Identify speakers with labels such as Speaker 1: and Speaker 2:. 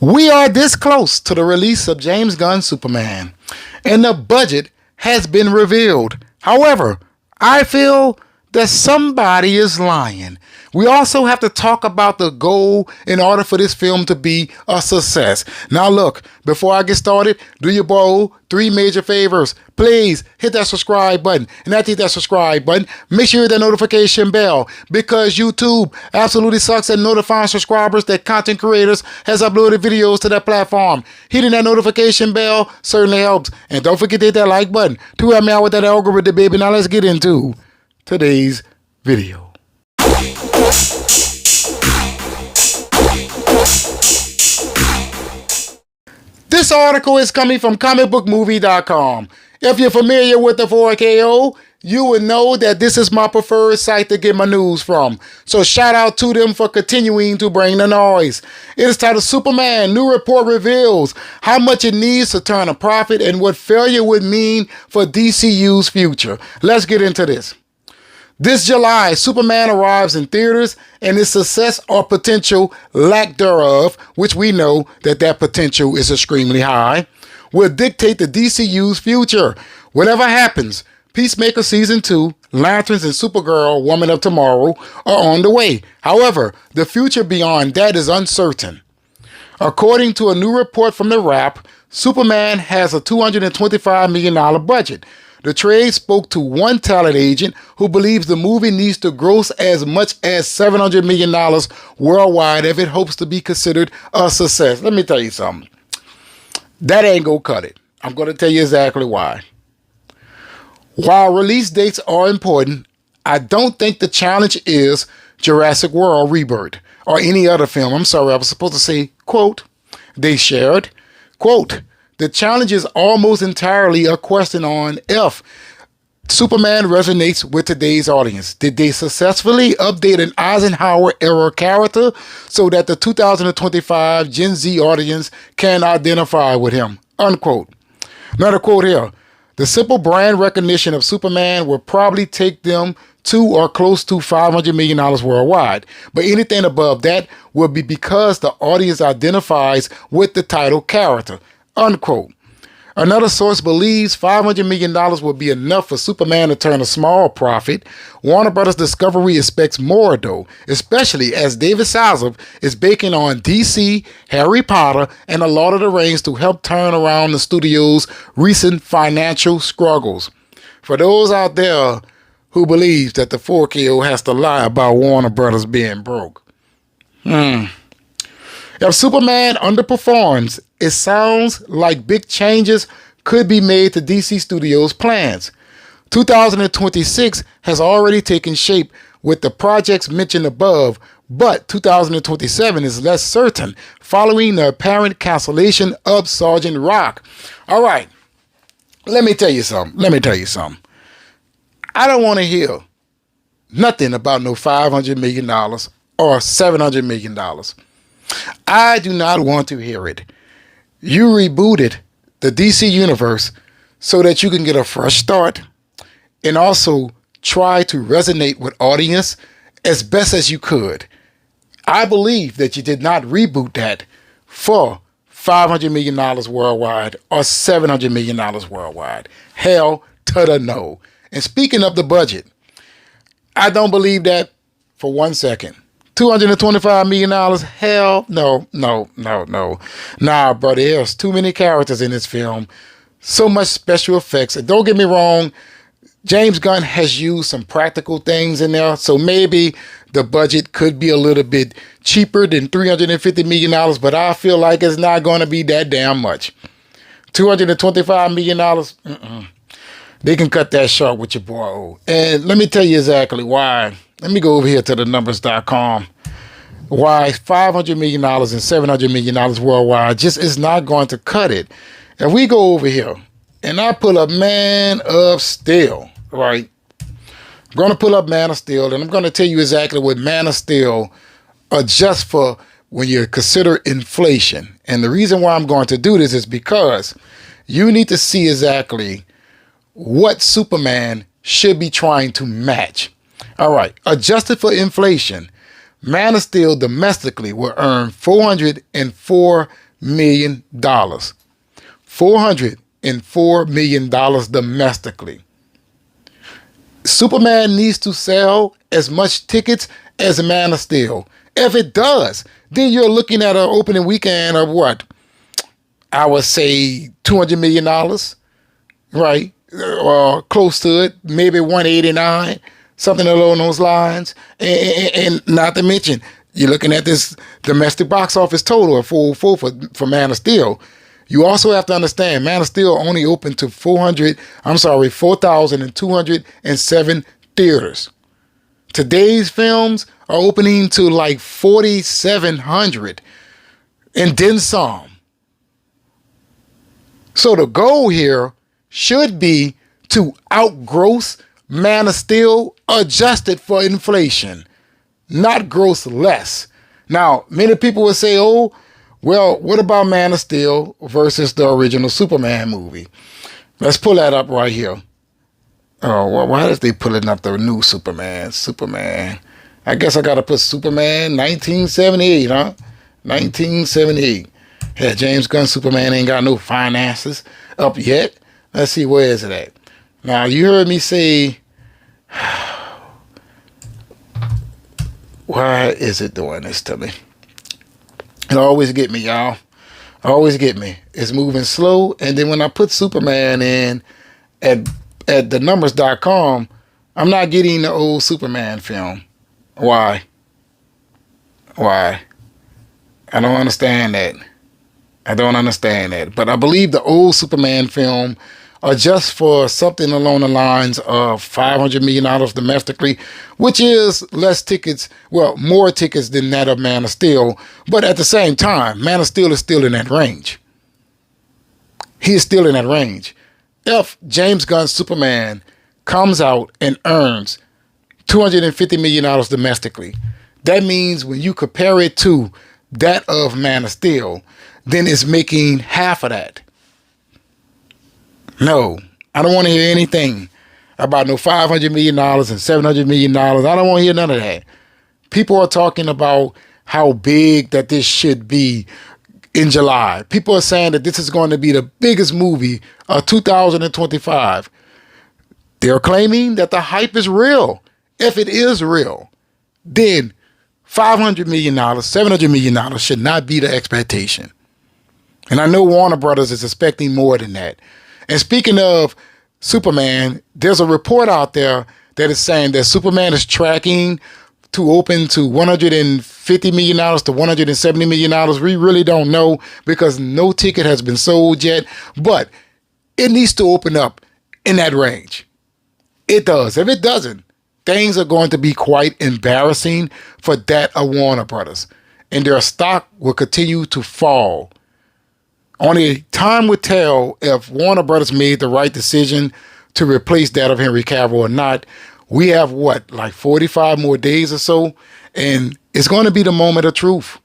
Speaker 1: We are this close to the release of James Gunn's Superman, and the budget has been revealed. However, I feel that somebody is lying. We also have to talk about the goal in order for this film to be a success. Now look, before I get started, do your boy 3 major favors. Please hit that subscribe button. And after you hit that subscribe button, make sure you hit that notification bell, because YouTube absolutely sucks at notifying subscribers that content creators has uploaded videos to that platform. Hitting that notification bell certainly helps. And don't forget to hit that like button to help me out with that algorithm, baby. Now let's get into today's video. This article is coming from comicbookmovie.com. If you're familiar with the 4KO, you would know that this is my preferred site to get my news from. So shout out to them for continuing to bring the noise. It is titled Superman, New Report Reveals How Much It Needs to Turn a Profit and What Failure Would Mean for DCU's Future. Let's get into this. This July, Superman arrives in theaters, and its success or potential lack thereof, which we know that potential is extremely high, will dictate the DCU's future. Whatever happens, Peacemaker Season 2, Lanterns, and Supergirl Woman of Tomorrow are on the way. However, the future beyond that is uncertain. According to a new report from The Wrap, Superman has a $225 million budget. The trade spoke to one talent agent who believes the movie needs to gross as much as $700 million worldwide if it hopes to be considered a success. Let me tell you something. That ain't gonna cut it. I'm gonna tell you exactly why. While release dates are important, I don't think the challenge is Jurassic World Rebirth or any other film. I'm sorry, I was supposed to say, quote, they shared, quote, the challenge is almost entirely a question on if Superman resonates with today's audience. Did they successfully update an Eisenhower-era character so that the 2025 Gen Z audience can identify with him? Unquote. Another quote here. The simple brand recognition of Superman will probably take them to or close to $500 million worldwide. But anything above that will be because the audience identifies with the title character. Unquote. Another source believes $500 million will be enough for Superman to turn a small profit. Warner Brothers Discovery expects more, though, especially as David Zaslav is banking on DC, Harry Potter, and The Lord of the Rings to help turn around the studio's recent financial struggles. For those out there who believe that the 4KO has to lie about Warner Brothers being broke. If Superman underperforms, it sounds like big changes could be made to DC Studios' plans. 2026 has already taken shape with the projects mentioned above, but 2027 is less certain following the apparent cancellation of Sergeant Rock. All right, let me tell you something. I don't want to hear nothing about no $500 million or $700 million. I do not want to hear it. You rebooted the DC universe so that you can get a fresh start and also try to resonate with audience as best as you could. I believe that you did not reboot that for $500 million worldwide or $700 million worldwide. Hell to the no. And speaking of the budget, I don't believe that for 1 second. $225 million? Hell no. Nah, brother, there's too many characters in this film. So much special effects. And don't get me wrong, James Gunn has used some practical things in there. So maybe the budget could be a little bit cheaper than $350 million, but I feel like it's not going to be that damn much. $225 million? They can cut that short with your boy O. And let me tell you exactly why. Let me go over here to the numbers.com. Why $500 million and $700 million worldwide just is not going to cut it. If we go over here and I pull up Man of Steel, right? I'm going to pull up Man of Steel, and I'm going to tell you exactly what Man of Steel adjusts for when you consider inflation. And the reason why I'm going to do this is because you need to see exactly what Superman should be trying to match. All right, adjusted for inflation, Man of Steel domestically will earn $404 million. $404 million domestically. Superman needs to sell as much tickets as Man of Steel. If it does, then you're looking at an opening weekend of what? I would say $200 million, right? Or close to it, maybe 189, something along those lines. And not to mention, you're looking at this domestic box office total of 404 for Man of Steel. You also have to understand, Man of Steel only opened to 4,207 theaters. Today's films are opening to like 4,700 and then some. So the goal here should be to outgross Man of Steel adjusted for inflation, not gross less. Now, many people would say, oh, well, what about Man of Steel versus the original Superman movie? Let's pull that up right here. Oh, well, why is they pulling up the new Superman? I guess I got to put Superman 1978, huh? 1978. Yeah, James Gunn Superman ain't got no finances up yet. Let's see, where is it at? Now, you heard me say, why is it doing this to me? It always get me, y'all. Always get me. It's moving slow, and then when I put Superman in at thenumbers.com, I'm not getting the old Superman film. Why? I don't understand that. But I believe the old Superman film just for something along the lines of $500 million domestically, which is less tickets, well, more tickets than that of Man of Steel. But at the same time, Man of Steel is still in that range. He is still in that range. If James Gunn's Superman comes out and earns $250 million domestically, that means when you compare it to that of Man of Steel, then it's making half of that. No, I don't want to hear anything about no $500 million and $700 million. I don't want to hear none of that. People are talking about how big that this should be in July. People are saying that this is going to be the biggest movie of 2025. They're claiming that the hype is real. If it is real, then $500 million, $700 million should not be the expectation. And I know Warner Brothers is expecting more than that. And speaking of Superman, there's a report out there that is saying that Superman is tracking to open to $150 million to $170 million. We really don't know because no ticket has been sold yet, but it needs to open up in that range. It does. If it doesn't, things are going to be quite embarrassing for that of Warner Brothers, and their stock will continue to fall. Only time would tell if Warner Brothers made the right decision to replace that of Henry Cavill or not. We have, like 45 more days or so, and it's going to be the moment of truth.